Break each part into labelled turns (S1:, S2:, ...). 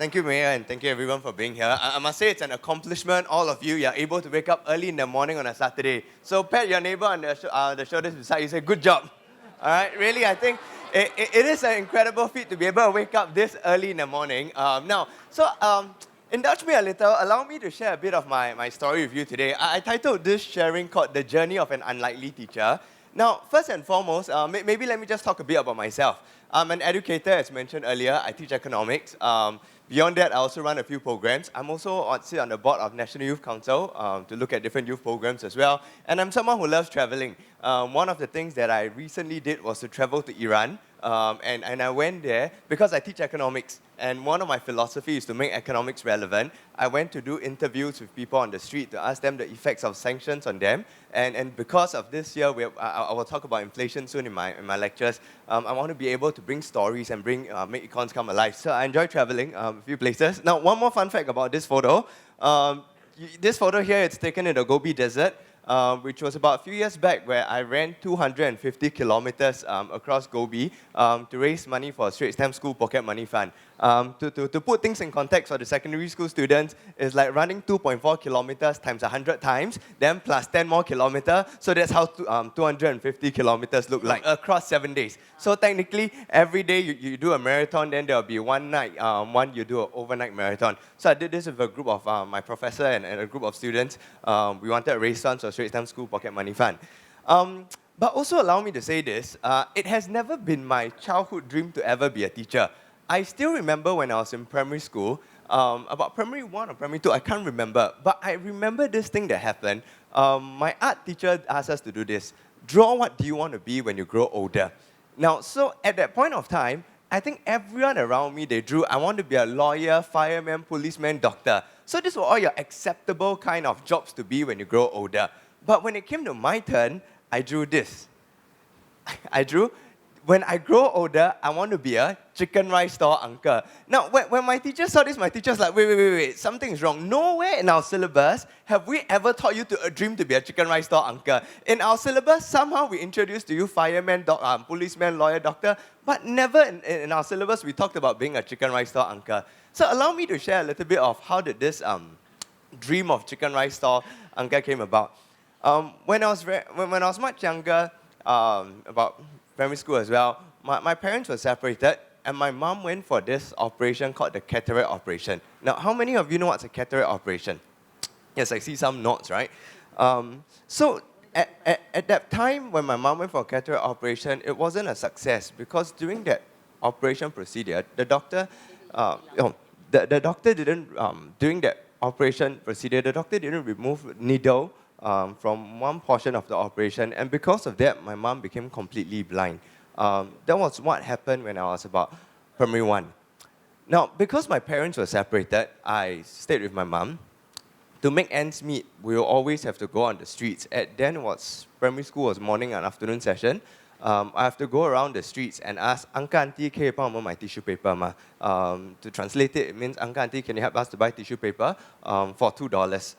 S1: Thank you, Mayor, and thank you everyone for being here. I must say it's an accomplishment. All of you are able to wake up early in the morning on a Saturday. So pat your neighbor on the shoulders beside you, say, good job. All right, really, I think it is an incredible feat to be able to wake up this early in the morning. Indulge me a little. Allow me to share a bit of my story with you today. I titled this sharing called The Journey of an Unlikely Teacher. Now, first and foremost, maybe let me just talk a bit about myself. I'm an educator, as mentioned earlier. I teach economics. Beyond that, I also run a few programs. I'm also sit on the board of National Youth Council to look at different youth programs as well. And I'm someone who loves traveling. One of the things that I recently did was to travel to Iran. And I went there because I teach economics. And one of my philosophies is to make economics relevant. I went to do interviews with people on the street to ask them the effects of sanctions on them. And because of this year, I will talk about inflation soon in my lectures. I want to be able to bring stories and make econs come alive. So I enjoy traveling a few places. Now, one more fun fact about this photo. This photo here, it's taken in the Gobi Desert. Which was about a few years back where I ran 250 kilometers across Gobi to raise money for a Straits Times School Pocket Money Fund. To put things in context for the secondary school students, it's like running 2.4 kilometers times 100 times, then plus 10 more kilometers. So that's how 250 kilometers look like across 7 days. So technically, every day you do a marathon, then there'll be one night, you do an overnight marathon. So I did this with a group of my professor and a group of students. We wanted to raise funds for Straits Times School Pocket Money Fund. But also allow me to say this, it has never been my childhood dream to ever be a teacher. I still remember when I was in primary school, about primary 1 or primary 2, I can't remember, but I remember this thing that happened. My art teacher asked us to do this. Draw what do you want to be when you grow older. Now, so at that point of time, I think everyone around me, they drew, I want to be a lawyer, fireman, policeman, doctor. So these were all your acceptable kind of jobs to be when you grow older. But when it came to my turn, I drew this. I drew, when I grow older, I want to be a chicken rice store uncle. Now, when my teacher saw this, my teacher's like, wait, something is wrong. Nowhere in our syllabus have we ever taught you to dream to be a chicken rice store uncle. In our syllabus, somehow we introduced to you fireman, policeman, lawyer, doctor, but never in our syllabus we talked about being a chicken rice store uncle. So allow me to share a little bit of how did this dream of chicken rice store uncle came about. When I was much younger, about primary school as well, my parents were separated and my mom went for this operation called the cataract operation. Now, how many of you know what's a cataract operation? Yes, I see some nods, right? So at that time when my mom went for a cataract operation, it wasn't a success because during that operation procedure, the doctor, the doctor didn't, during that operation procedure, the doctor didn't remove needle from one portion of the operation, and because of that, my mom became completely blind. That was what happened when I was about primary 1. Now, because my parents were separated, I stayed with my mom. To make ends meet, we will always have to go on the streets. Then primary school was morning and afternoon session. I have to go around the streets and ask, Uncle, Auntie, can you buy my tissue paper? Ma? To translate it, it means, Uncle, Auntie, can you help us to buy tissue paper for $2?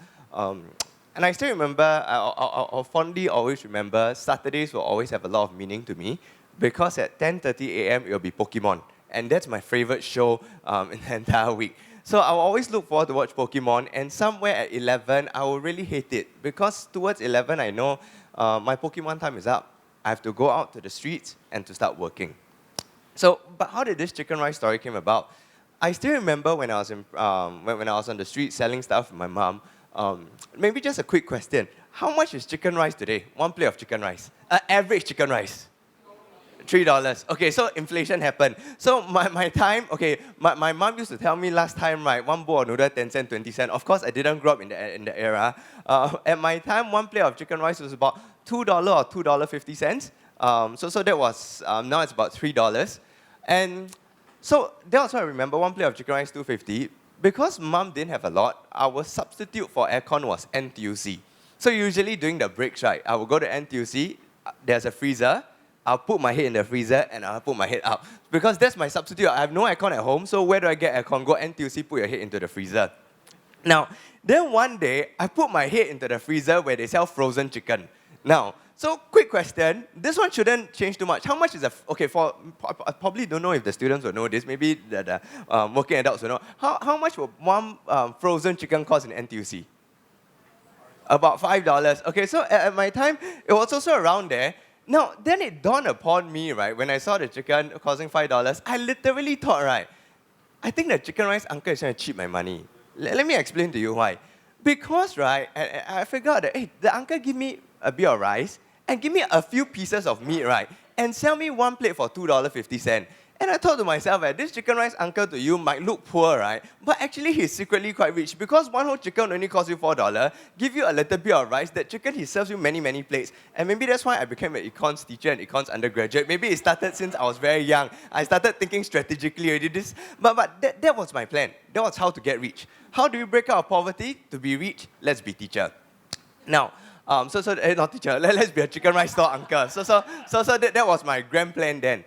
S1: And I still remember, I'll fondly always remember, Saturdays will always have a lot of meaning to me because at 10:30 a.m. it will be Pokemon. And that's my favorite show in the entire week. So I will always look forward to watch Pokemon, and somewhere at 11, I will really hate it because towards 11, I know my Pokemon time is up. I have to go out to the streets and to start working. So, but how did this chicken rice story came about? I still remember when I was when I was on the street selling stuff with my mom. Maybe just a quick question. How much is chicken rice today? One plate of chicken rice. Average chicken rice. $3. Okay, so inflation happened. So my time, okay, my mom used to tell me last time, right, one bowl of noodle, 10 cents, 20 cents. Of course, I didn't grow up in the era. At my time, one plate of chicken rice was about $2 or $2.50. So that was, now it's about $3. And so that was what I remember, one plate of chicken rice, $2.50. Because mom didn't have a lot, our substitute for aircon was NTUC. So usually during the breaks, right, I will go to NTUC, there's a freezer, I'll put my head in the freezer and I'll put my head up. Because that's my substitute. I have no aircon at home, so where do I get aircon? Go NTUC, put your head into the freezer. Now, then one day, I put my head into the freezer where they sell frozen chicken. Now, So quick question. This one shouldn't change too much. How much is okay, I probably don't know if the students will know this. Maybe the working adults will know. How much will one frozen chicken cost in NTUC? About $5. Okay, so at my time, it was also around there. Now, then it dawned upon me, right, when I saw the chicken costing $5, I literally thought, right, I think the chicken rice uncle is trying to cheat my money. Let me explain to you why. Because, right, I figured out that, hey, the uncle give me a bit of rice and give me a few pieces of meat, right, and sell me one plate for $2.50. And I thought to myself, this chicken rice uncle to you might look poor, right? But actually, he's secretly quite rich because one whole chicken only costs you $4, give you a little bit of rice. That chicken, he serves you many, many plates. And maybe that's why I became an econs teacher and econs undergraduate. Maybe it started since I was very young. I started thinking strategically already. But that was my plan. That was how to get rich. How do you break out of poverty? To be rich, let's be teacher. Now, not teacher, let's be a chicken rice store uncle. So that was my grand plan then.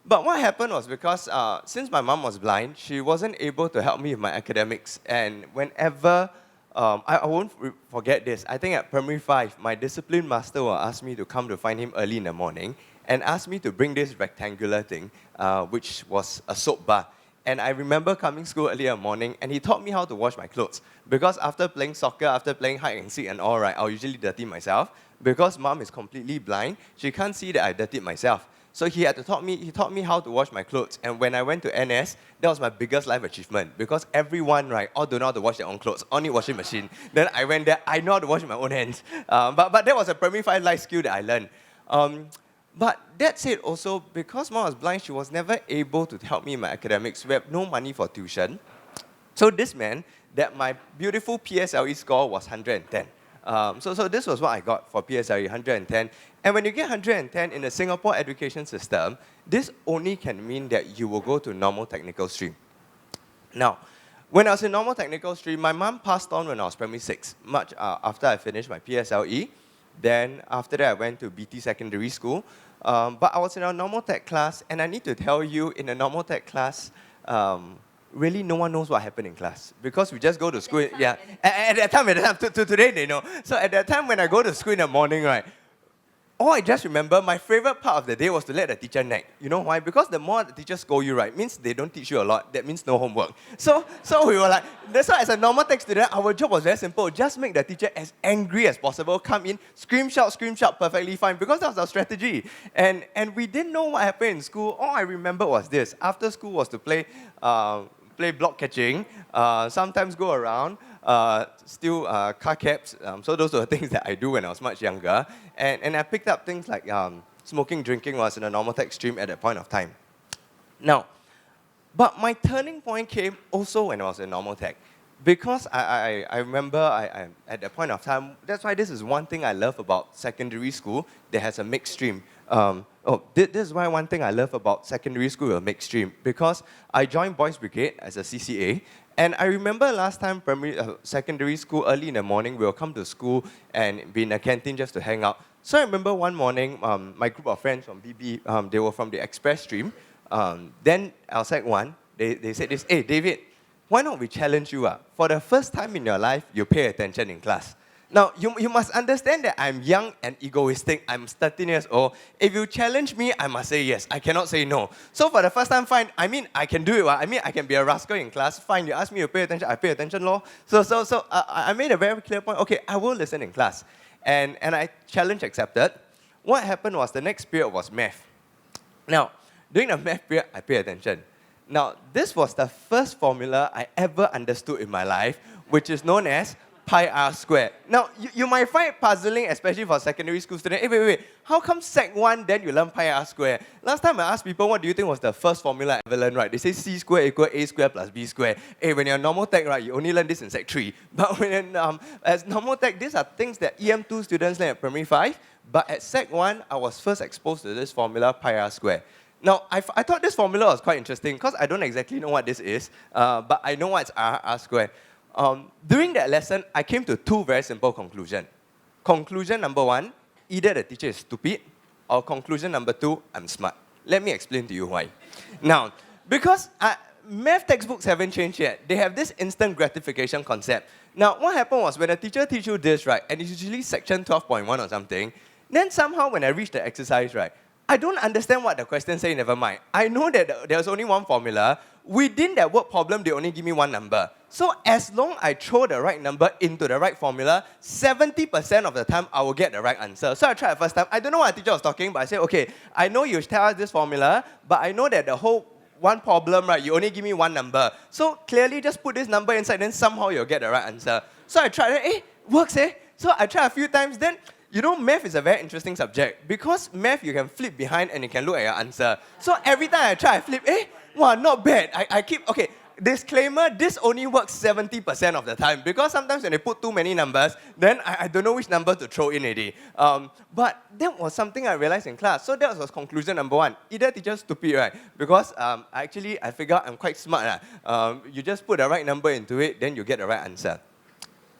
S1: But what happened was because since my mom was blind, she wasn't able to help me with my academics. And whenever, I won't forget this, I think at primary 5, my discipline master will ask me to come to find him early in the morning and ask me to bring this rectangular thing, which was a soap bar. And I remember coming to school early in the morning, and he taught me how to wash my clothes. Because after playing soccer, after playing hide and seek and all, right, I'll usually dirty myself. Because mom is completely blind, she can't see that I dirtied myself. So he taught me how to wash my clothes. And when I went to NS, that was my biggest life achievement. Because everyone, right, all don't know how to wash their own clothes, only washing machine. Then I went there, I know how to wash my own hands. But that was a primary 5 life skill that I learned. But that said also, because mom was blind, she was never able to help me in my academics. We have no money for tuition. So this meant that my beautiful PSLE score was 110. So this was what I got for PSLE, 110. And when you get 110 in the Singapore education system, this only can mean that you will go to normal technical stream. Now, when I was in normal technical stream, my mom passed on when I was primary 6, much after I finished my PSLE. Then after that, I went to BT Secondary School. But I was in a normal tech class, and I need to tell you, in a normal tech class, really no one knows what happened in class. Because we just go to school, yeah. At that time, to today they know. So at that time, when I go to school in the morning, right, all I just remember, my favorite part of the day was to let the teacher nag. You know why? Because the more the teacher scold you, right, means they don't teach you a lot. That means no homework. So we were like, that's why as a normal tech student, our job was very simple. Just make the teacher as angry as possible, come in, scream, shout, perfectly fine. Because that was our strategy. And we didn't know what happened in school. All I remember was this. After school was to play block catching, sometimes go around, steal car cabs. So those were the things that I do when I was much younger. And I picked up things like smoking, drinking was in a normal tech stream at that point of time. Now, but my turning point came also when I was in normal tech. Because I remember at that point of time, that's why this is one thing I love about secondary school that has a mixed stream. This is why one thing I love about secondary school a mixed stream. Because I joined Boys Brigade as a CCA, and I remember last time secondary school, early in the morning, we will come to school and be in a canteen just to hang out. So I remember one morning, my group of friends from BB, they were from the express stream. Then outside one, they said this, hey, David, why not we challenge you? For the first time in your life, you pay attention in class. Now, you must understand that I'm young and egoistic. I'm 13 years old. If you challenge me, I must say yes. I cannot say no. So for the first time, fine. I mean, I can do it. I mean, I can be a rascal in class. Fine, you ask me to pay attention, I pay attention, law. So I made a very clear point. Okay, I will listen in class. And I challenge accepted. What happened was the next period was math. Now, during the math period, I pay attention. Now, this was the first formula I ever understood in my life, which is known as pi r squared. Now, you might find it puzzling, especially for secondary school students. Hey, wait. How come Sec 1, then you learn pi r squared? Last time I asked people, what do you think was the first formula I ever learned, right? They say C squared equal A squared plus B squared. Hey, when you're normal tech, right, you only learn this in Sec 3. But when as normal tech, these are things that EM2 students learn at primary 5. But at Sec 1, I was first exposed to this formula, pi r squared. Now, I thought this formula was quite interesting because I don't exactly know what this is, but I know what's r squared. During that lesson, I came to two very simple conclusions. Conclusion number 1, either the teacher is stupid, or conclusion number 2, I'm smart. Let me explain to you why. Now, because math textbooks haven't changed yet. They have this instant gratification concept Now, what happened was when a teacher teach you this, right, and it's usually section 12.1 or something, then somehow when I reach the exercise, right, I don't understand what the question say, never mind. I know that there's only one formula. Within that word problem, they only give me one number. So as long I throw the right number into the right formula, 70% of the time, I will get the right answer. So I tried the first time. I don't know what the teacher was talking, but I said, okay, I know you tell us this formula, but I know that the whole one problem, right, you only give me one number. So clearly just put this number inside, then somehow you'll get the right answer. So I tried it, works, eh? So I tried a few times, then you know, math is a very interesting subject because math you can flip behind and you can look at your answer. So every time I try, I flip, wow, not bad. I keep, okay, disclaimer, this only works 70% of the time because sometimes when they put too many numbers, then I don't know which number to throw in already. But that was something I realized in class. So that was conclusion number one. Either teacher stupid, right? Because I figured I'm quite smart. You just put the right number into it, then you get the right answer.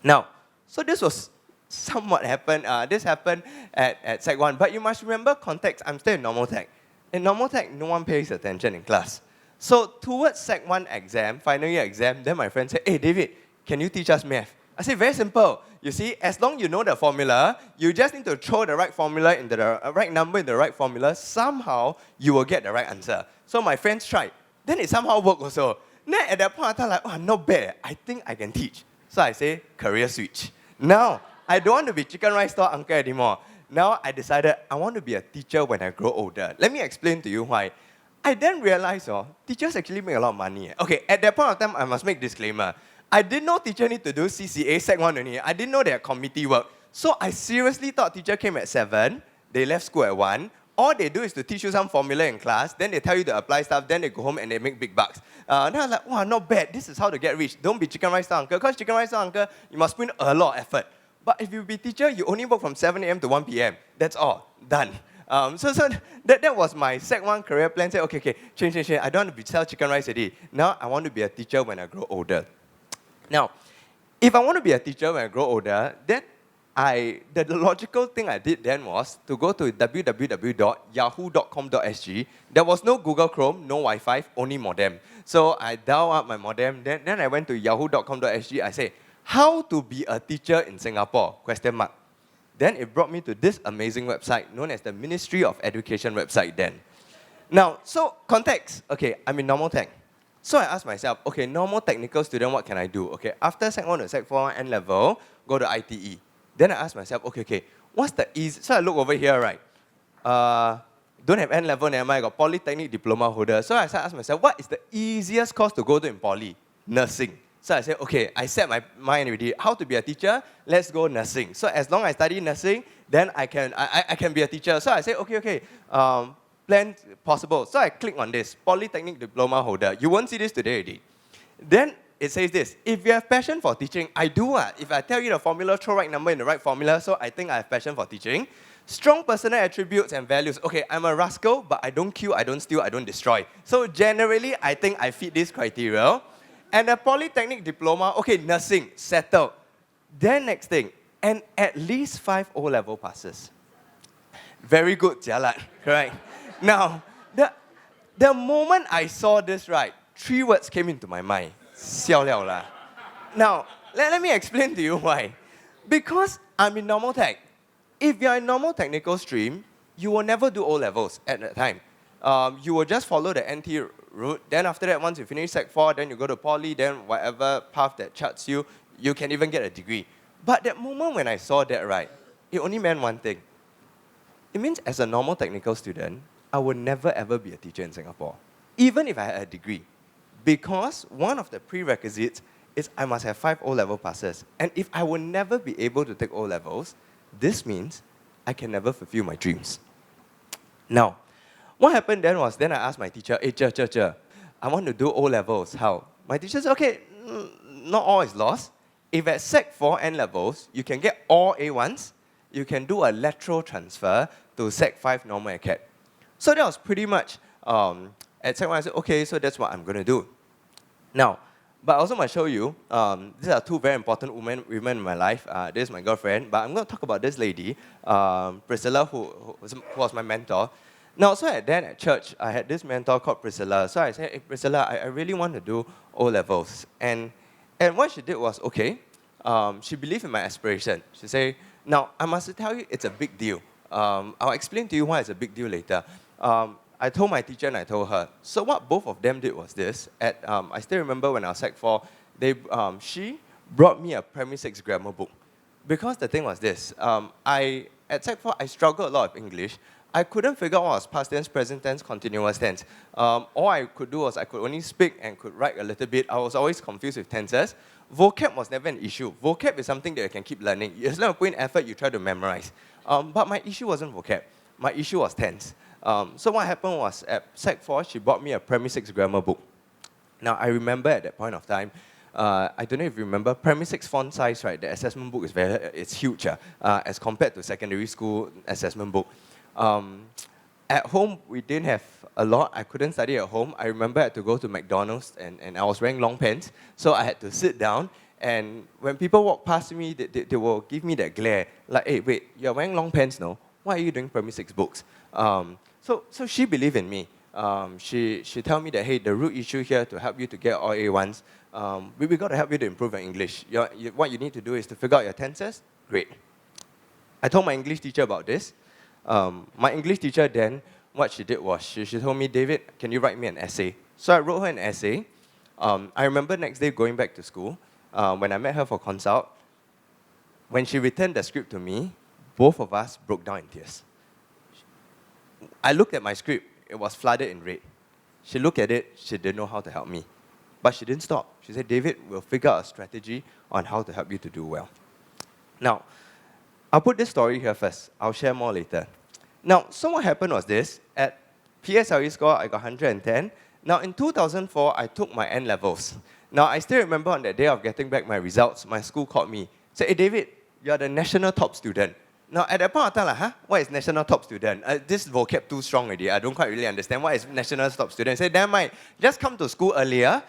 S1: Now, so this was somewhat happened. This happened at Sec 1. But you must remember context. I'm still in normal tech. In normal tech, no one pays attention in class. So towards Sec 1 exam, final year exam, then my friend said, hey, David, can you teach us math? I said, very simple. You see, as long you know the formula, you just need to throw the right formula into the right number in the right formula. Somehow, you will get the right answer. So my friends tried. Then it somehow worked also. Then at that point, I thought, like, oh, not bad. I think I can teach. So I say, career switch. Now, I don't want to be chicken rice store uncle anymore. Now I decided I want to be a teacher when I grow older. Let me explain to you why. I then realized, teachers actually make a lot of money. Okay, at that point of time, I must make disclaimer. I didn't know teacher need to do CCA, Sec 1 only. I didn't know they had committee work. So I seriously thought teacher came at 7, they left school at 1. All they do is to teach you some formula in class, then they tell you to apply stuff, then they go home and they make big bucks. Then I was like, wow, not bad. This is how to get rich. Don't be chicken rice store uncle. Because chicken rice store uncle, you must put in a lot of effort. But if you be teacher, you only work from 7 a.m. to 1 p.m. That's all. Done. So that was my Sec 1 career plan. Say, okay, change. I don't want to sell chicken rice already. Now I want to be a teacher when I grow older. Now, if I want to be a teacher when I grow older, then the logical thing I did then was to go to www.yahoo.com.sg. There was no Google Chrome, no Wi-Fi, only modem. So I dialed up my modem. Then I went to yahoo.com.sg. I said, how to be a teacher in Singapore? ? Then it brought me to this amazing website known as the Ministry of Education website then. Now, so context. Okay, I'm in normal tech. So I asked myself, okay, normal technical student, what can I do? Okay, after Sec 1 to Sec 4 N level, go to ITE. Then I asked myself, okay, what's the easy? So I look over here, right? Don't have N level, never mind. I got Polytechnic diploma holder. So I asked myself, what is the easiest course to go to in Poly? Nursing. So I said, okay, I set my mind already. How to be a teacher? Let's go nursing. So as long as I study nursing, then I can be a teacher. So I said, okay, plan possible. So I click on this, Polytechnic diploma holder. You won't see this today already. Then it says this, if you have passion for teaching, I do. If I tell you the formula, throw right number in the right formula, so I think I have passion for teaching. Strong personal attributes and values. Okay, I'm a rascal, but I don't kill, I don't steal, I don't destroy. So generally, I think I fit this criteria. And a Polytechnic diploma, okay, nursing, settled. Then next thing, and at least 5 O-level passes. Very good, jialat, correct? Now, the moment I saw this, right, 3 words came into my mind. 笑了啦. Now, let me explain to you why. Because I'm in normal tech. If you're in normal technical stream, you will never do O-levels at that time. You will just follow the NT route. Then after that, once you finish Sec 4, then you go to Poly, then whatever path that charts you, you can even get a degree. But that moment when I saw that, right, it only meant one thing. It means as a normal technical student, I would never ever be a teacher in Singapore, even if I had a degree. Because one of the prerequisites is I must have 5 O-level passes. And if I will never be able to take O-levels, this means I can never fulfill my dreams. Now, what happened then was, then I asked my teacher, hey, I want to do O-levels, how? My teacher said, okay, not all is lost. If at Sec 4 N levels, you can get all A1s, you can do a lateral transfer to Sec 5 normal acad. So that was pretty much, at Sec 1, I said, okay, so that's what I'm going to do. Now, but I also must show you, these are 2 very important women in my life. This is my girlfriend, but I'm going to talk about this lady, Priscilla, who was my mentor. Now, so at church, I had this mentor called Priscilla. So I said, hey, Priscilla, I really want to do O-levels. And what she did was, okay, she believed in my aspiration. She said, now, I must tell you, it's a big deal. I'll explain to you why it's a big deal later. I told my teacher and I told her. So what both of them did was this. I still remember when I was Sec 4, she brought me a Primary 6 grammar book. Because the thing was this. At Sec 4, I struggled a lot with English. I couldn't figure out what was past tense, present tense, continuous tense. All I could do was I could only speak and could write a little bit. I was always confused with tenses. Vocab was never an issue. Vocab is something that you can keep learning. As long as you put in effort, you try to memorize. But my issue wasn't vocab. My issue was tense. So what happened was at Sec 4, she bought me a Primary 6 grammar book. Now, I remember at that point of time, I don't know if you remember, Primary 6 font size, right? The assessment book is it's huge as compared to secondary school assessment book. At home, we didn't have a lot. I couldn't study at home. I remember I had to go to McDonald's and I was wearing long pants, so I had to sit down. And when people walk past me, they will give me that glare, like, hey, wait, you're wearing long pants, no? Why are you doing Primary 6 books? So she believed in me. She told me that, hey, the root issue here to help you to get all A1s, we got to help you to improve your English. What you need to do is to figure out your tenses. Great. I told my English teacher about this. My English teacher then, what she did was, she told me, David, can you write me an essay? So I wrote her an essay. I remember next day going back to school, when I met her for consult, when she returned the script to me, both of us broke down in tears. I looked at my script, it was flooded in red. She looked at it, she didn't know how to help me. But she didn't stop. She said, David, we'll figure out a strategy on how to help you to do well. Now, I'll put this story here first. I'll share more later. Now, so what happened was this. At PSLE score, I got 110. Now, in 2004, I took my N-levels. Now, I still remember on that day of getting back my results, my school called me. Said, hey, David, you're the national top student. Now, at that point of time, like, what is national top student? This vocab too strong already. I don't quite really understand. What is national top student? I said, damn right, just come to school earlier.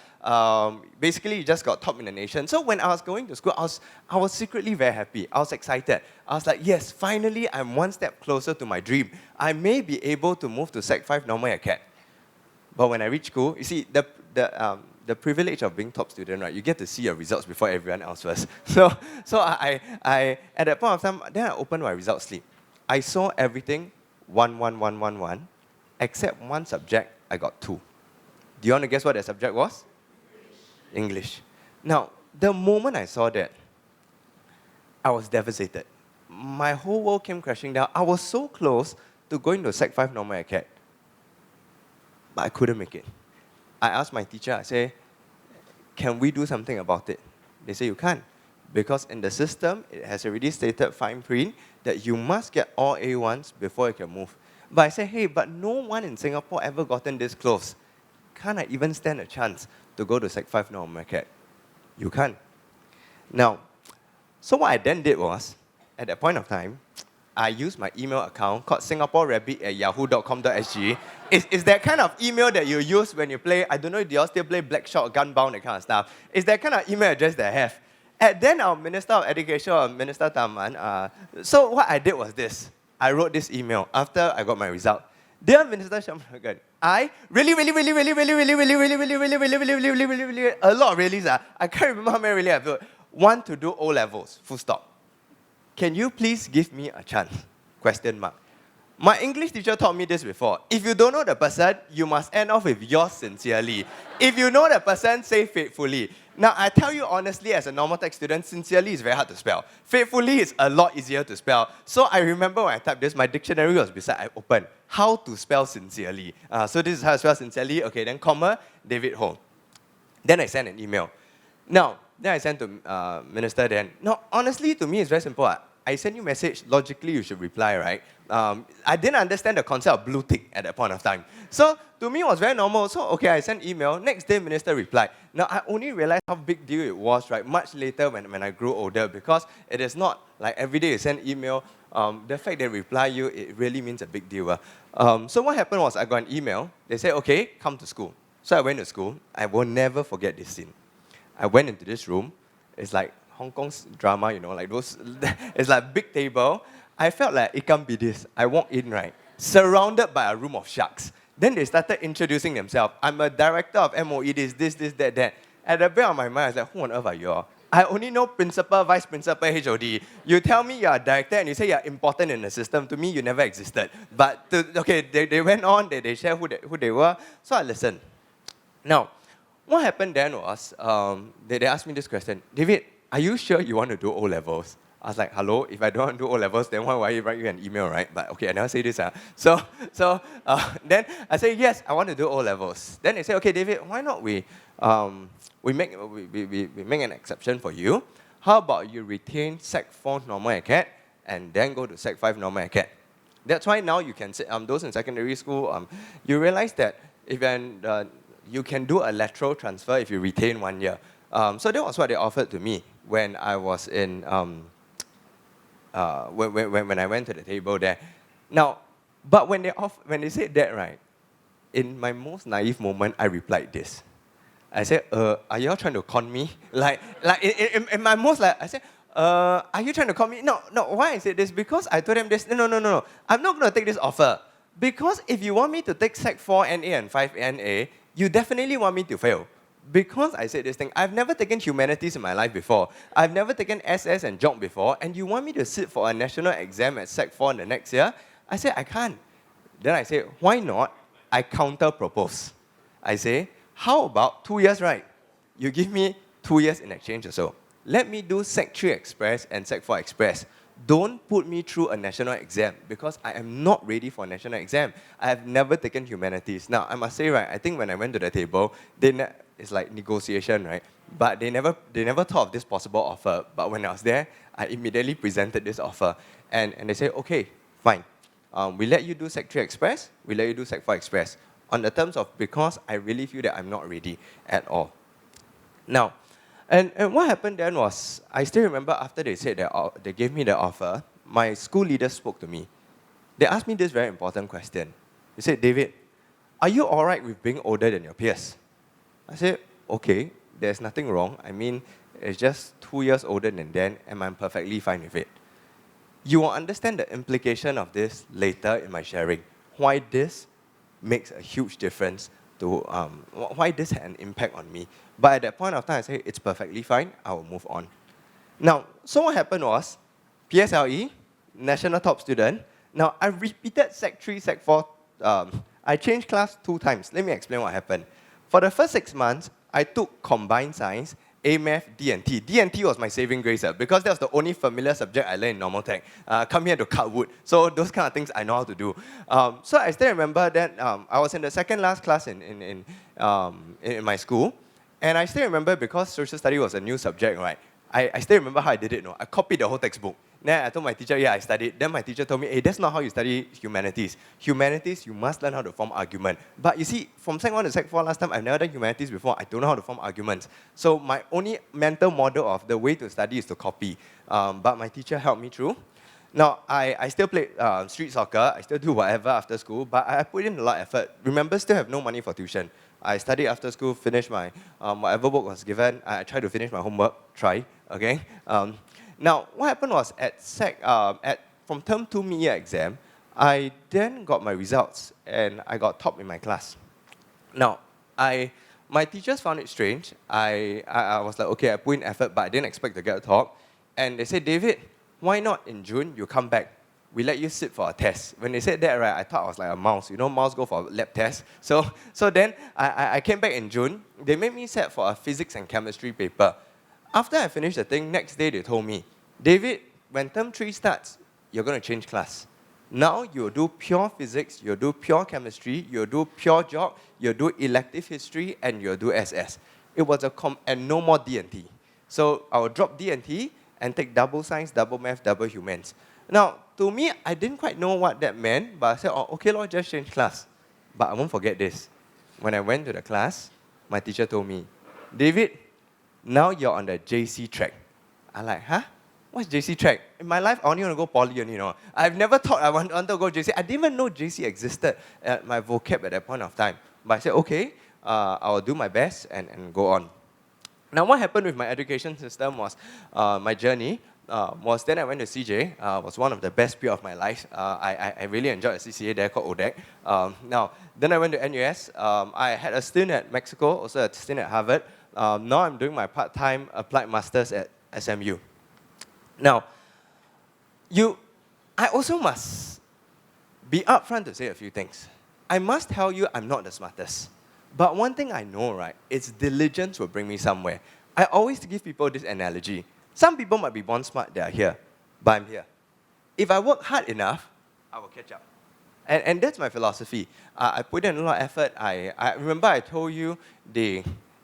S1: Basically, you just got top in the nation. So when I was going to school, I was secretly very happy. I was excited. I was like, yes, finally, I'm one step closer to my dream. I may be able to move to Sec 5 normal acad. But when I reached school, you see, the privilege of being top student, right? You get to see your results before everyone else first. So I at that point of time, then I opened my results slip. I saw everything 1, 1, 1, 1, 1, except one subject. I got 2. Do you want to guess what that subject was? English. Now, the moment I saw that, I was devastated. My whole world came crashing down. I was so close to going to Sec 5 normal acad, but I couldn't make it. I asked my teacher, I say, can we do something about it? They say, you can't. Because in the system, it has already stated fine print that you must get all A1s before you can move. But I say, hey, but no one in Singapore ever gotten this close. Can't I even stand a chance to go to Sec 5 normal acad? You can't. Now, so what I then did was, at that point of time, I used my email account called singaporerabbit@yahoo.com.sg. Is that kind of email that you use when you play, I don't know, do you all still play Blackshot, Gunbound, that kind of stuff? Is that kind of email address that I have? And then our Minister of Education, or Minister Taman, so what I did was this. I wrote this email after I got my result. Dear Minister Shamragan, I really, a lot of reallys, I can't remember how many really I've wrote, want to do O-levels, full stop. Can you please give me a chance? Question mark. My English teacher taught me this before. If you don't know the person, you must end off with yours sincerely. If you know the person, say faithfully. Now, I tell you honestly, as a normal tech student, sincerely is very hard to spell. Faithfully is a lot easier to spell. So I remember when I typed this, my dictionary was beside, I opened, how to spell sincerely. So this is how to spell sincerely. Okay, then comma, David Ho. Then I sent an email. Now, then I sent to Minister then. No, honestly, to me, it's very simple. I send you a message, logically you should reply, right? I didn't understand the concept of blue tick at that point of time. So, to me, it was very normal. So, okay, I sent email. Next day, Minister replied. Now, I only realized how big deal it was, right, much later when I grew older, because it is not like every day you send email. The fact they reply you, it really means a big deal. So, what happened was I got an email. They said, okay, come to school. So, I went to school. I will never forget this scene. I went into this room. It's like Hong Kong's drama, you know, like those, it's like big table. I felt like it can't be this. I walked in, right, surrounded by a room of sharks. Then they started introducing themselves. I'm a director of MOE, this, that. At the back of my mind, I was like, who on earth are you all? I only know principal, vice principal, HOD. You tell me you're a director and you say you're important in the system. To me, you never existed. But, they went on, they shared who they were, so I listened. Now, what happened then was, they asked me this question, David, are you sure you want to do O-levels? I was like, hello, if I don't want to do O-levels, then why would I write you an email, right? But okay, I never say this. Then I say, yes, I want to do O-levels. Then they say, okay, David, why not we make an exception for you? How about you retain Sec 4 normal acad and then go to Sec 5 normal acad? That's why now you can say, those in secondary school, you realize that if you can do a lateral transfer if you retain 1 year. So that was what they offered to me when I was in, when I went to the table there. Now, but when they said that, right, in my most naive moment, I replied this. I said, are you all trying to con me? In my most, I said, are you trying to con me? No, why I said this? Because I told them this, no, I'm not going to take this offer. Because if you want me to take Sec 4 NA and 5 NA, you definitely want me to fail. Because I said this thing, I've never taken humanities in my life before. I've never taken SS and Geog before, and you want me to sit for a national exam at Sec 4 in the next year? I said, I can't. Then I said, why not? I counter-propose. I say, how about 2 years, right? You give me 2 years in exchange or so. Let me do Sec 3 Express and Sec 4 Express. Don't put me through a national exam because I am not ready for a national exam. I have never taken humanities. Now, I must say, right, I think when I went to the table, it's like negotiation, right? But they never thought of this possible offer. But when I was there, I immediately presented this offer. And they said, okay, fine. We let you do Sec 3 Express, we let you do Sec 4 Express. On the terms of because I really feel that I'm not ready at all. Now, and what happened then was, I still remember after they said that they gave me the offer, my school leaders spoke to me. They asked me this very important question. They said, David, are you all right with being older than your peers? I said, okay, there's nothing wrong. I mean, it's just 2 years older than them, and I'm perfectly fine with it. You will understand the implication of this later in my sharing, why this makes a huge difference to why this had an impact on me. But at that point of time, I said, it's perfectly fine, I will move on. Now, so what happened was, PSLE, national top student. Now, I repeated Sec 3, Sec 4. I changed class 2 times. Let me explain what happened. For the first 6 months, I took combined science, A-Math, D&T. D&T was my saving grace because that was the only familiar subject I learned in normal tech. Come here to cut wood. So those kind of things I know how to do. So I still remember that I was in the second last class in my school. And I still remember because social study was a new subject, right? I still remember how I did it. No? I copied the whole textbook. Then I told my teacher, yeah, I studied. Then my teacher told me, hey, that's not how you study humanities. Humanities, you must learn how to form argument. But you see, from Sec 1 to Sec 4 last time, I've never done humanities before. I don't know how to form arguments. So my only mental model of the way to study is to copy. But my teacher helped me through. Now, I still played street soccer. I still do whatever after school. But I put in a lot of effort. Remember, still have no money for tuition. I studied after school, finished my, whatever work was given. I tried to finish my homework, okay? Now, what happened was from term 2 mid-year exam, I then got my results and I got top in my class. Now, my teachers found it strange. I was like, okay, I put in effort, but I didn't expect to get a top. And they said, David, why not in June you come back? We let you sit for a test. When they said that, right, I thought I was like a mouse. You know, mouse go for lab test. So then I came back in June. They made me sit for a physics and chemistry paper. After I finished the thing, next day they told me, David, when term 3 starts, you're going to change class. Now you'll do pure physics, you'll do pure chemistry, you'll do pure geog, you'll do elective history, and you'll do SS. It was and no more D&T. So I will drop D&T and take double science, double math, double humans. Now, to me, I didn't quite know what that meant, but I said, oh, okay, Lord, just change class. But I won't forget this. When I went to the class, my teacher told me, David, now you're on the JC track. I'm like, huh? What's JC track? In my life, I only want to go poly, you know. I've never thought I wanted to go JC. I didn't even know JC existed at my vocab at that point of time. But I said, okay, I'll do my best and go on. Now, what happened with my education system was my journey was then I went to CJ. Was one of the best period of my life. I really enjoyed a CCA there called ODEC. Now, then I went to NUS. I had a stint at Mexico, also a stint at Harvard. Now I'm doing my part-time applied masters at SMU. Now, I also must be upfront to say a few things. I must tell you I'm not the smartest. But one thing I know, right, is diligence will bring me somewhere. I always give people this analogy. Some people might be born smart, they are here, but I'm here. If I work hard enough, I will catch up. And that's my philosophy. I put in a lot of effort. I remember I told you the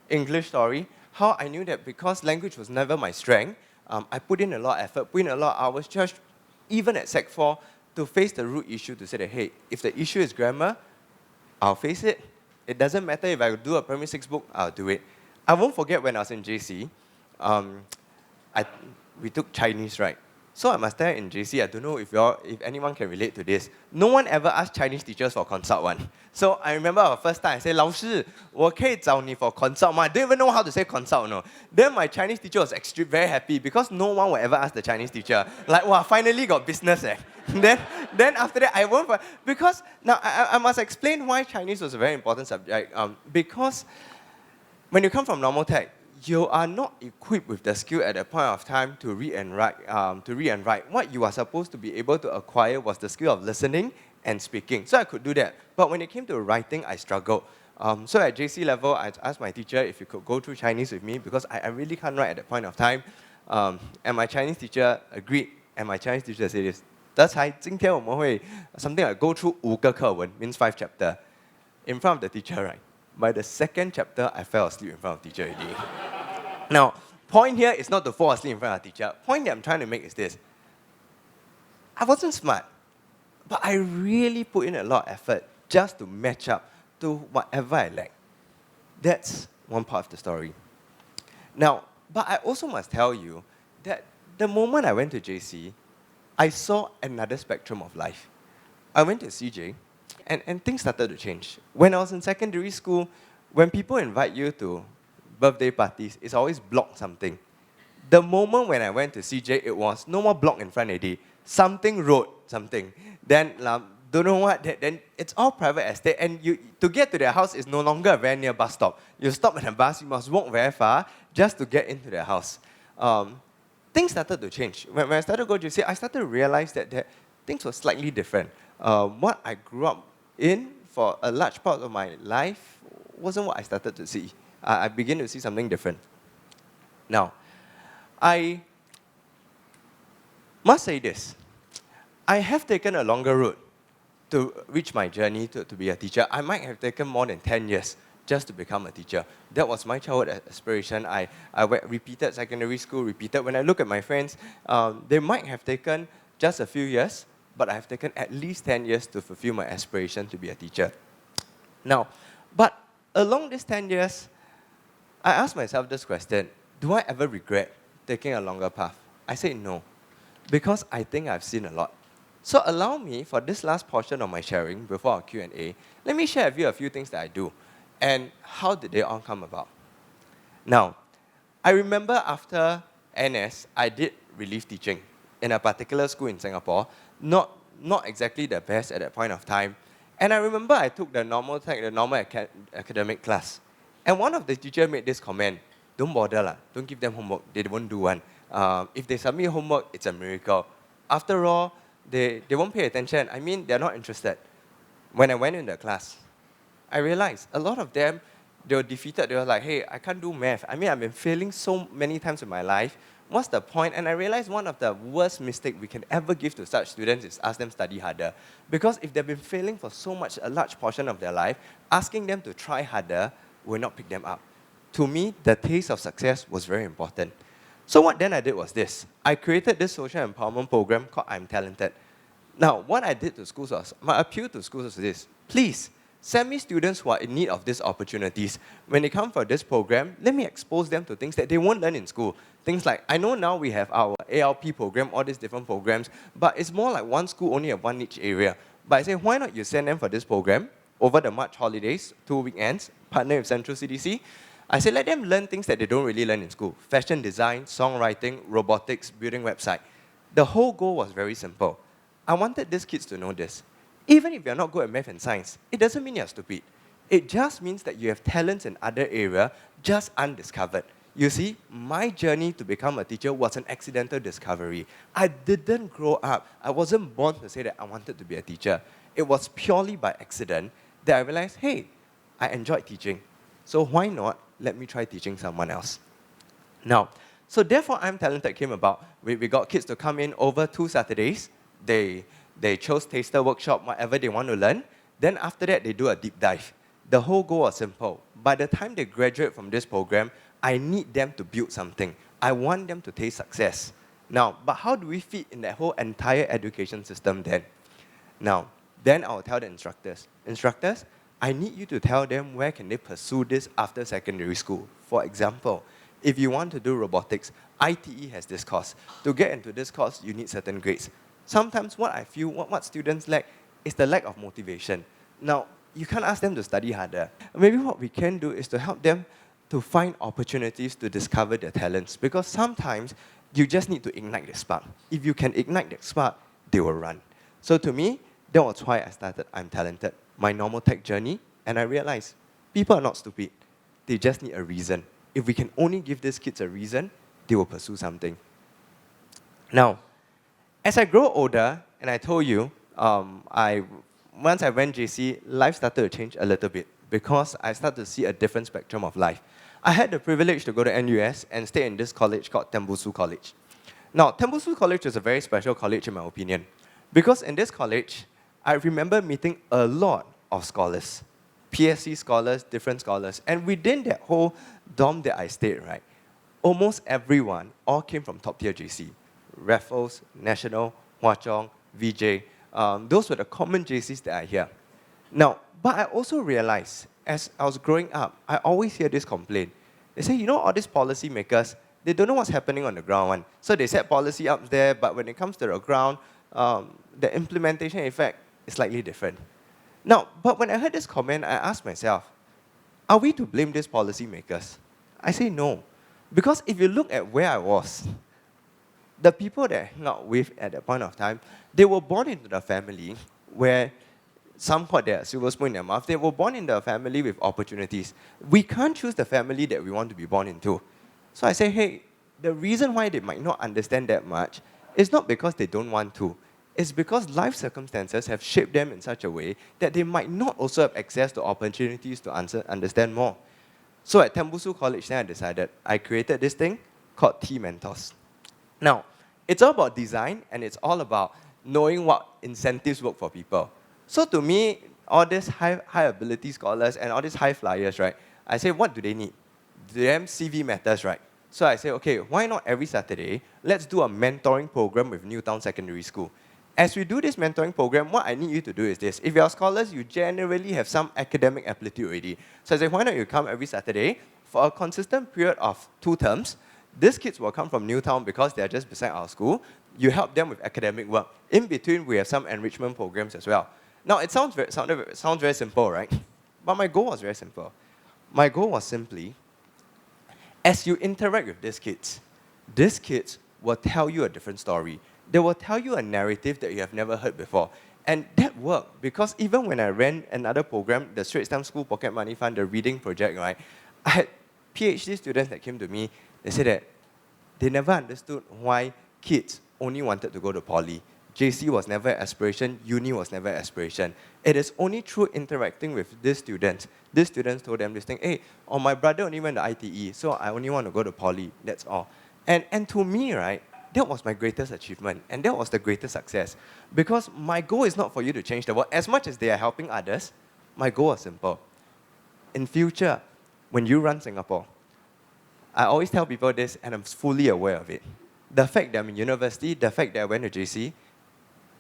S1: English story, how I knew that because language was never my strength, I put in a lot of effort, put in a lot of hours, just even at Sec 4, to face the root issue, to say that, hey, if the issue is grammar, I'll face it. It doesn't matter if I do a primary 6 book, I'll do it. I won't forget when I was in JC, we took Chinese, right? So I must tell you in JC, I don't know if anyone can relate to this. No one ever asked Chinese teachers for consult one. So I remember our first time, I said, 老师, 我可以找你 for consult吗? I don't even know how to say consult, no. Then my Chinese teacher was very happy because no one will ever ask the Chinese teacher. Like, wow, finally got business, eh. then after that, I won't, because now I must explain why Chinese was a very important subject. Because when you come from normal tech, you are not equipped with the skill at that point of time to read and write. What you are supposed to be able to acquire was the skill of listening and speaking. So I could do that. But when it came to writing, I struggled. So at JC level, I asked my teacher if he could go through Chinese with me because I really can't write at that point of time. And my Chinese teacher agreed. And my Chinese teacher said this, 德才, 今天我们会 something like go through 5个课文, means 5 chapters. In front of the teacher, right? By the second chapter, I fell asleep in front of the teacher already. Now, point here is not to fall asleep in front of the teacher. Point that I'm trying to make is this. I wasn't smart, but I really put in a lot of effort just to match up to whatever I lack. That's one part of the story. Now, but I also must tell you that the moment I went to JC, I saw another spectrum of life. I went to CJ, and things started to change. When I was in secondary school, when people invite you to birthday parties, it's always block something. The moment when I went to CJ, it was no more block in front already. Something wrote something. Then, don't know what, then it's all private estate. And to get to their house is no longer a very near bus stop. You stop at a bus, you must walk very far just to get into their house. Things started to change. When I started to go to JC, I started to realize that things were slightly different. What I grew up in for a large part of my life wasn't what I started to see. I began to see something different. Now, I must say this. I have taken a longer route to reach my journey to be a teacher. I might have taken more than 10 years just to become a teacher. That was my childhood aspiration. I repeated secondary school, repeated. When I look at my friends, they might have taken just a few years, but I have taken at least 10 years to fulfill my aspiration to be a teacher. Now, but along these 10 years, I asked myself this question, do I ever regret taking a longer path? I say no, because I think I've seen a lot. So allow me, for this last portion of my sharing, before our Q&A, let me share with you a few things that I do, and how did they all come about. Now, I remember after NS, I did relief teaching in a particular school in Singapore, not exactly the best at that point of time. And I remember I took the normal academic class. And one of the teachers made this comment, don't bother, don't give them homework, they won't do one. If they submit homework, it's a miracle. After all, they won't pay attention. I mean, they're not interested. When I went in the class, I realized a lot of them, they were defeated. They were like, hey, I can't do math. I mean, I've been failing so many times in my life. What's the point? And I realized one of the worst mistakes we can ever give to such students is ask them study harder. Because if they've been failing for a large portion of their life, asking them to try harder will not pick them up. To me, the taste of success was very important. So what then I did was this. I created this social empowerment program called I'm Talented. Now, what I did to schools was, my appeal to schools was this. Please, send me students who are in need of these opportunities. When they come for this program, let me expose them to things that they won't learn in school. Things like, I know now we have our ALP program, all these different programs, but it's more like one school only have one niche area. But I say, why not you send them for this program over the March holidays, 2 weekends, partner with Central CDC. I say, let them learn things that they don't really learn in school. Fashion design, songwriting, robotics, building website. The whole goal was very simple. I wanted these kids to know this. Even if you're not good at math and science, it doesn't mean you're stupid. It just means that you have talents in other areas just undiscovered. You see, my journey to become a teacher was an accidental discovery. I didn't grow up. I wasn't born to say that I wanted to be a teacher. It was purely by accident that I realized, hey, I enjoyed teaching. So why not let me try teaching someone else? Now, so therefore I'm Talented came about. We got kids to come in over 2 Saturdays. They chose taster workshop, whatever they want to learn. Then after that, they do a deep dive. The whole goal was simple. By the time they graduate from this program, I need them to build something. I want them to taste success. Now, but how do we fit in that whole entire education system then? Now, then I'll tell the instructors, I need you to tell them where can they pursue this after secondary school. For example, if you want to do robotics, ITE has this course. To get into this course, you need certain grades. Sometimes what I feel, what students lack, is the lack of motivation. Now, you can't ask them to study harder. Maybe what we can do is to help them to find opportunities to discover their talents, because sometimes you just need to ignite the spark. If you can ignite that spark, they will run. So to me, that was why I started I'm Talented, my normal tech journey, and I realized people are not stupid. They just need a reason. If we can only give these kids a reason, they will pursue something. Now, as I grow older, and I told you, once I went JC, life started to change a little bit because I started to see a different spectrum of life. I had the privilege to go to NUS and stay in this college called Tembusu College. Now, Tembusu College is a very special college in my opinion, because in this college, I remember meeting a lot of scholars, PSC scholars, different scholars, and within that whole dorm that I stayed, right, almost everyone all came from top-tier JC. Raffles, National, Hwa Chong, VJ, those were the common JCs that I hear. Now, but I also realized, as I was growing up, I always hear this complaint. They say, you know, all these policy makers, they don't know what's happening on the ground. One. So they set policy up there, but when it comes to the ground, the implementation effect is slightly different. Now, but when I heard this comment, I asked myself, are we to blame these policy makers? I say no. Because if you look at where I was, the people that I hung out with at that point of time, they were born into the family where some called their silver spoon in their mouth. They were born in the family with opportunities. We can't choose the family that we want to be born into. So I say, hey, the reason why they might not understand that much is not because they don't want to. It's because life circumstances have shaped them in such a way that they might not also have access to opportunities to understand more. So at Tembusu College, then I decided, I created this thing called T Mentors. Now, it's all about design, and it's all about knowing what incentives work for people. So to me, all these high ability scholars and all these high flyers, right, I say, what do they need? Them CV matters, right? So I say, okay, why not every Saturday, let's do a mentoring program with Newtown Secondary School. As we do this mentoring program, what I need you to do is this. If you're scholars, you generally have some academic aptitude already. So I say, why not you come every Saturday for a consistent period of 2 terms. These kids will come from Newtown because they're just beside our school. You help them with academic work. In between, we have some enrichment programs as well. Now, it sounds very simple, right? But my goal was very simple. My goal was simply, as you interact with these kids will tell you a different story. They will tell you a narrative that you have never heard before. And that worked, because even when I ran another program, the Straits Times School Pocket Money Fund, the reading project, right, I had PhD students that came to me. They said that they never understood why kids only wanted to go to poly. JC was never an aspiration, uni was never an aspiration. It is only through interacting with these students told them this thing, hey, oh, my brother only went to ITE, so I only want to go to poly, that's all. And to me, right, that was my greatest achievement, and that was the greatest success. Because my goal is not for you to change the world. As much as they are helping others, my goal was simple. In future, when you run Singapore, I always tell people this, and I'm fully aware of it. The fact that I'm in university, the fact that I went to JC,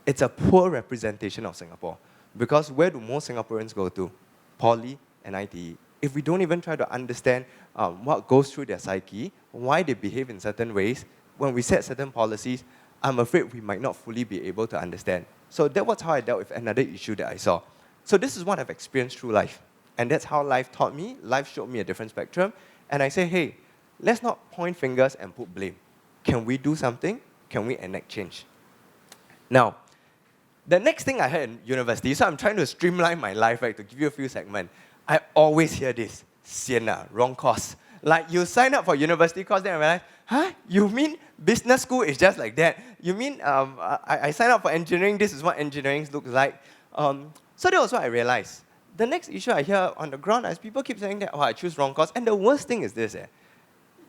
S1: it's a poor representation of Singapore. Because where do most Singaporeans go to? Poly and ITE. If we don't even try to understand what goes through their psyche, why they behave in certain ways, when we set certain policies, I'm afraid we might not fully be able to understand. So that was how I dealt with another issue that I saw. So this is what I've experienced through life. And that's how life taught me. Life showed me a different spectrum. And I say, hey, let's not point fingers and put blame. Can we do something? Can we enact change? Now, the next thing I heard in university, so I'm trying to streamline my life, right, to give you a few segments. I always hear this, sian wrong course. Like you sign up for university course, then I realize, huh? You mean business school is just like that? You mean I sign up for engineering, this is what engineering looks like? So that was what I realized. The next issue I hear on the ground is people keep saying that, oh, I choose wrong course. And the worst thing is this,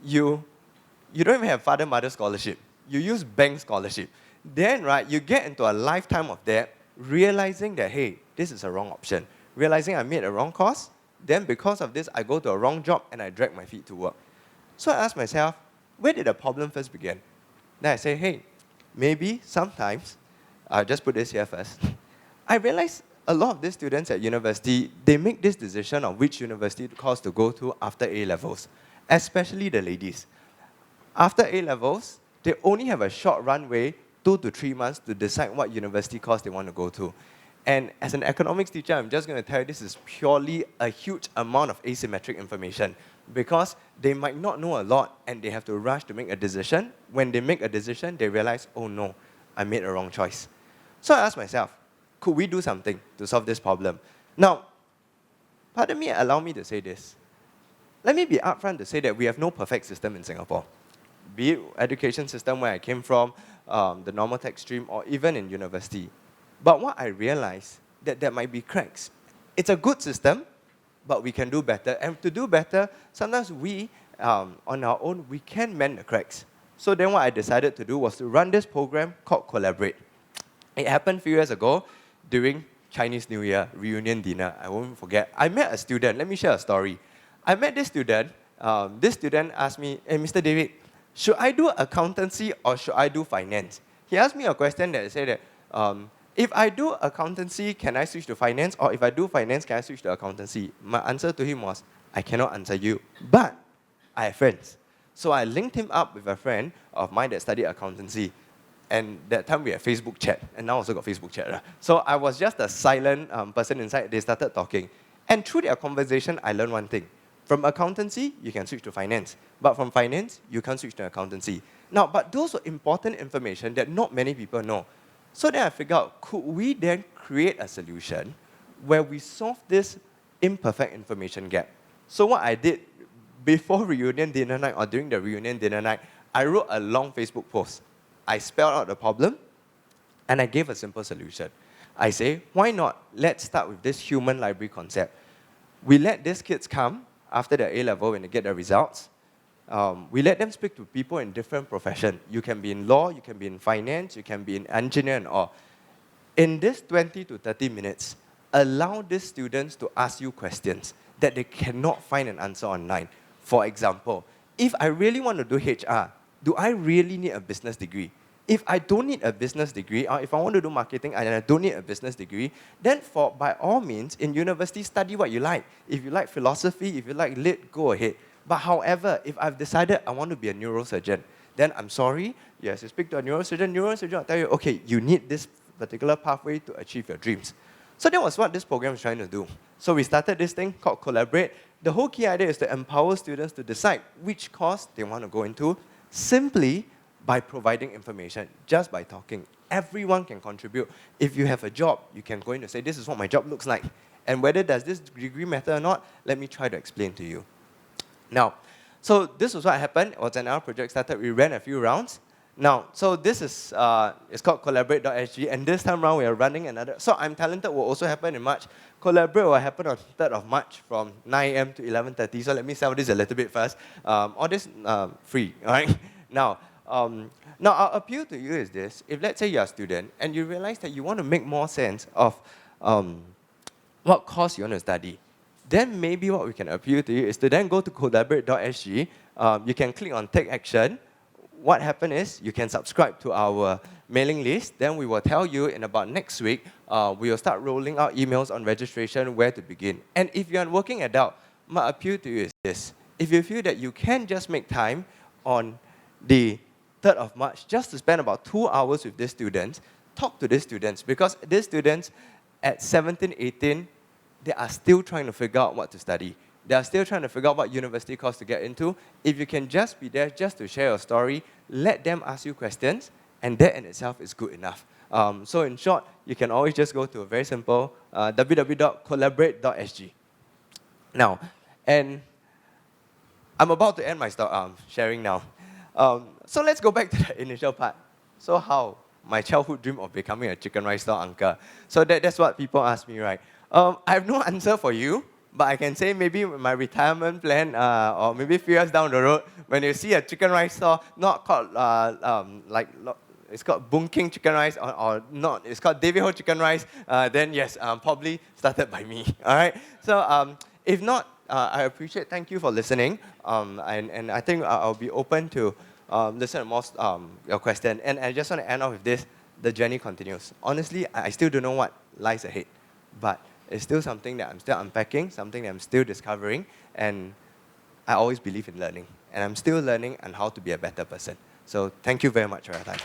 S1: you don't even have father-mother scholarship. You use bank scholarship. Then, right, you get into a lifetime of debt, realizing that, hey, this is a wrong option. Realizing I made a wrong course, then because of this, I go to a wrong job and I drag my feet to work. So I asked myself, where did the problem first begin? Then I say, hey, maybe sometimes, I'll just put this here first. I realized a lot of these students at university, they make this decision of which university course to go to after A-levels, especially the ladies. After A-levels, they only have a short runway, 2 to 3 months, to decide what university course they want to go to. And as an economics teacher, I'm just going to tell you this is purely a huge amount of asymmetric information because they might not know a lot and they have to rush to make a decision. When they make a decision, they realize, oh no, I made a wrong choice. So I asked myself, could we do something to solve this problem? Now, pardon me, allow me to say this. Let me be upfront to say that we have no perfect system in Singapore. Be it education system where I came from, the normal tech stream, or even in university. But what I realized, that there might be cracks. It's a good system, but we can do better. And to do better, sometimes we, on our own, we can mend the cracks. So then what I decided to do was to run this program called Collaborate. It happened a few years ago during Chinese New Year reunion dinner. I won't forget. I met a student. Let me share a story. I met this student. This student asked me, hey, Mr. David, should I do accountancy or should I do finance? He asked me a question that said that, if I do accountancy, can I switch to finance? Or if I do finance, can I switch to accountancy? My answer to him was, I cannot answer you. But I have friends. So I linked him up with a friend of mine that studied accountancy. And that time we had Facebook chat. And now also got Facebook chat. Right? So I was just a silent person inside. They started talking. And through their conversation, I learned one thing. From accountancy, you can switch to finance. But from finance, you can't switch to accountancy. Now, but those were important information that not many people know. So then I figured out, could we then create a solution where we solve this imperfect information gap? So what I did before reunion dinner night or during the reunion dinner night, I wrote a long Facebook post. I spelled out the problem and I gave a simple solution. I say, why not? Let's start with this human library concept. We let these kids come after their A-level when they get their results. We let them speak to people in different professions. You can be in law, you can be in finance, you can be in engineering, or in this 20 to 30 minutes, allow these students to ask you questions that they cannot find an answer online. For example, if I really want to do HR, do I really need a business degree? If I don't need a business degree, or if I want to do marketing and I don't need a business degree, then by all means, in university, study what you like. If you like philosophy, if you like lit, go ahead. But however, if I've decided I want to be a neurosurgeon, then I'm sorry, yes, you speak to a neurosurgeon will tell you, okay, you need this particular pathway to achieve your dreams. So that was what this program is trying to do. So we started this thing called Collaborate. The whole key idea is to empower students to decide which course they want to go into simply by providing information, just by talking. Everyone can contribute. If you have a job, you can go in and say, this is what my job looks like. And whether does this degree matter or not, let me try to explain to you. Now, so this was what happened. It was an hour project started. We ran a few rounds. Now, so this is, it's called collaborate.sg, and this time around we are running another. So I'm Talented will also happen in March. Collaborate will happen on 3rd of March from 9 a.m. to 11:30. So let me sell this a little bit first. All this free, all right? Now, our appeal to you is this. If let's say you're a student and you realize that you want to make more sense of what course you want to study, then maybe what we can appeal to you is to then go to collaborate.sg. You can click on Take Action. What happened is you can subscribe to our mailing list. Then we will tell you in about next week, we will start rolling out emails on registration, where to begin. And if you're a working adult, my appeal to you is this. If you feel that you can just make time on the 3rd of March just to spend about 2 hours with these students, talk to these students, because these students at 17, 18, they are still trying to figure out what to study. They are still trying to figure out what university course to get into. If you can just be there just to share your story, let them ask you questions, and that in itself is good enough. So in short, you can always just go to a very simple www.collaborate.sg. Now, and I'm about to end my sharing now. So let's go back to the initial part. So how? My childhood dream of becoming a chicken rice stall uncle. So that's what people ask me, right? I have no answer for you, but I can say maybe my retirement plan, or maybe a few years down the road, when you see a chicken rice stall, not called it's called Boon King chicken rice, or not, it's called David Ho chicken rice, then yes, probably started by me, all right? So if not, I appreciate, thank you for listening, and I think I'll be open to listen to more your question. And I just want to end off with this, the journey continues. Honestly, I still don't know what lies ahead, but it's still something that I'm still unpacking, something that I'm still discovering, and I always believe in learning. And I'm still learning on how to be a better person. So thank you very much for your time.